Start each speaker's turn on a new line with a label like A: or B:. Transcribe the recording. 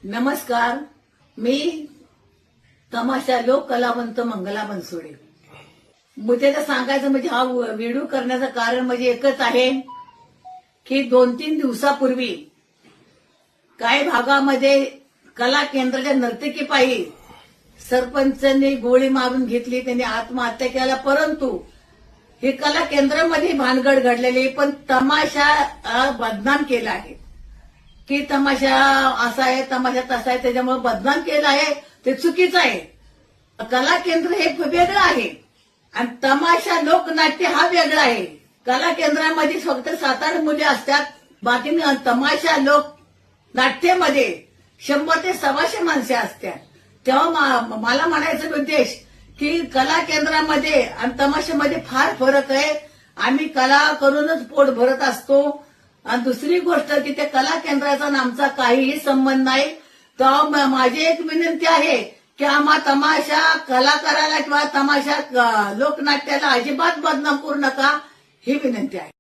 A: नमस्कार, मी तमाशा लोक कलावंत मंगला बनसोडे. मुद्द्याचं सांगायचं म्हणजे हा व्हिडिओ करण्याचं कारण म्हणजे एकच आहे की 2-3 दिवसापूर्वी काही भागामध्ये कला केंद्राच्या नर्तकीपायी सरपंचांनी गोळी मारून घेतली, त्यांनी आत्महत्या केला. परंतु हे कला केंद्रामध्ये भानगड घडलेली, पण तमाशा बदनाम केला आहे की तमाशा असा आहे, तमाशा तसा आहे, त्याच्यामुळे बदनाम केलं आहे, ते चुकीचं आहे. कला केंद्र हे वेगळं आहे आणि तमाशा लोकनाट्य हा वेगळा आहे. कला केंद्रामध्ये फक्त 7-8 मुले असतात, बाकी तमाशा लोक नाट्यामध्ये 100 ते 125 माणसे असतात. तेव्हा मला म्हणायचा उद्देश की कला केंद्रामध्ये आणि तमाशामध्ये फार फरक आहे. आम्ही कला करूनच पोट भरत असतो. आणि दुसरी गोष्ट की त्या कला केंद्राचा आणि आमचा काहीही संबंध नाही. तर माझी एक विनंती आहे की आम्हा तमाशा कलाकाराला किंवा तमाशा लोकनाट्याला अजिबात बदनाम करू नका, ही विनंती आहे.